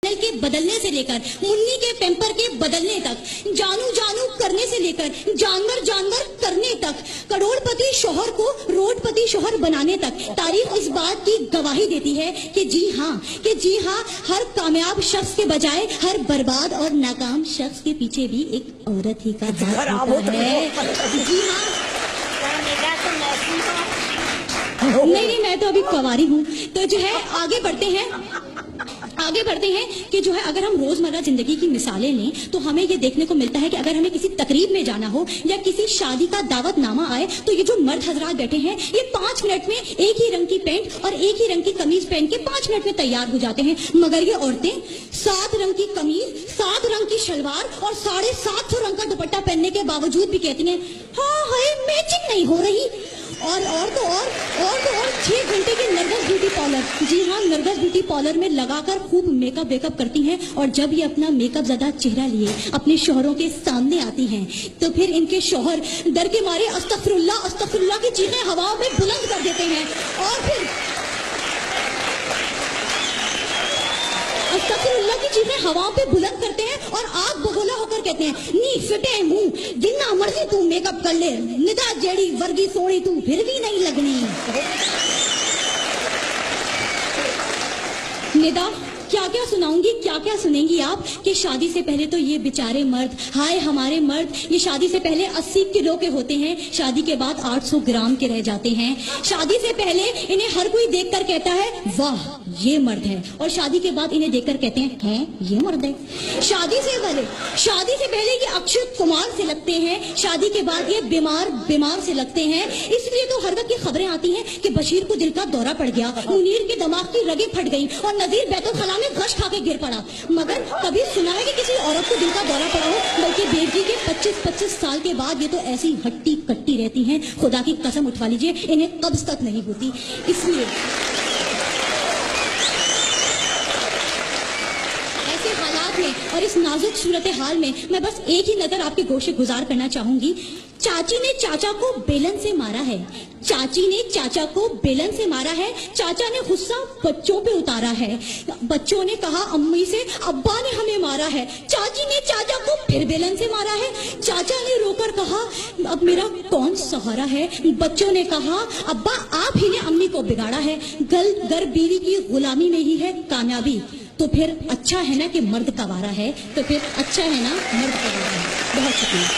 Cycle के बदलने से लेकर मुन्नी के पेम्पर के बदलने तक, जानू जानू करने से लेकर जानवर जानवर करने तक, करोड़पति शौहर को रोडपति शौहर बनाने तक तारीख इस बात की गवाही देती है कि जी हाँ, हर कामयाब शख्स के बजाय हर बर्बाद और नाकाम शख्स के पीछे भी एक औरत ही का हाथ होता है। जी हाँ, नहीं, मैं तो अभी कुंवारी हूँ। तो जो है आगे बढ़ते हैं कि जो है अगर हम रोजमर्रा जिंदगी की मिसालें लें तो हमें ये देखने को मिलता है कि अगर हमें किसी तकरीब में जाना हो या किसी शादी का दावतनामा आए तो ये जो मर्द हजरात बैठे हैं ये 5 मिनट में एक ही रंग की पैंट और एक ही रंग की कमीज पहन के 5 मिनट में तैयार हो जाते हैं, मगर ये औरतें 7 रंग की कमीज, 7 रंग की शलवार और 750 रंग का दुपट्टा पहनने के बावजूद भी कहती हैं हाँ मैचिंग नहीं हो रही। और तो और 6 घंटे के नरगस ब्यूटी पार्लर, जी हाँ, नरगस ब्यूटी पार्लर में लगाकर खूब मेकअप करती हैं और जब ये अपना मेकअप ज़्यादा चेहरा लिए अपने शौहरों के सामने आती हैं तो फिर इनके शौहर डर के मारे अस्तगफिरुल्लाह की चीखें हवाओं में बुलंद कर देते हैं और फिर अस्तगफिरुल्लाह की चीखें हवाओं पे बुलंद करते हैं और आग बगोला होकर कहते हैं नी फिटे मुंह, जिन्ना मर्जी तू मेकअप कर ले, निदा जेड़ी वर्गी सोनी तू फिर भी नहीं लगनी। निदा क्या सुनाऊंगी, क्या सुनेंगी आप कि शादी से पहले तो ये बेचारे मर्द, हाय हमारे मर्द, ये शादी से पहले 80 किलो के होते हैं, शादी के बाद 800 ग्राम के रह जाते हैं। शादी से पहले इन्हें हर कोई देखकर कहता है वाह ये मर्द है, और शादी के बाद इन्हें देखकर कहते हैं ये मर्द है। शादी से पहले ये अक्षय कुमार से लगते हैं, शादी के बाद ये बीमार से लगते हैं। इसलिए तो हर वक्त ये खबरें आती हैं कि बशीर को दिल का दौरा पड़ गया, मुनीर के दिमाग की रगें फट गई और नजीर बैतुल खला में गश खा के गिर पड़ा। मगर कभी सुना है कि किसी औरत को दिल का दौरा पड़ा हो? बल्कि बेटी के 25 साल के बाद ये तो ऐसी हट्टी कट्टी रहती हैं, खुदा की कसम उठवा लीजिए इन्हें कब्ज तक नहीं होती। इसलिए ऐसे हालात में और इस नाजुक सूरत हाल में मैं बस एक ही नजर आपके गोशे गुजार करना चाहूंगी। चाची ने चाचा को बेलन से मारा है, चाची ने चाचा को बेलन से मारा है, चाचा ने गुस्सा बच्चों पे उतारा है, बच्चों ने कहा अम्मी से अब्बा ने हमें मारा है, चाची ने चाचा को फिर बेलन से मारा है, चाचा ने रोकर कहा अब मेरा कौन सहारा है, बच्चों ने कहा अब्बा आप ही ने अम्मी को बिगाड़ा है, घर बीवी की गुलामी में ही है कामयाबी, तो फिर अच्छा है ना कि मर्द कवारा है, तो फिर अच्छा है ना मर्द कवारा है। बहुत शुक्रिया।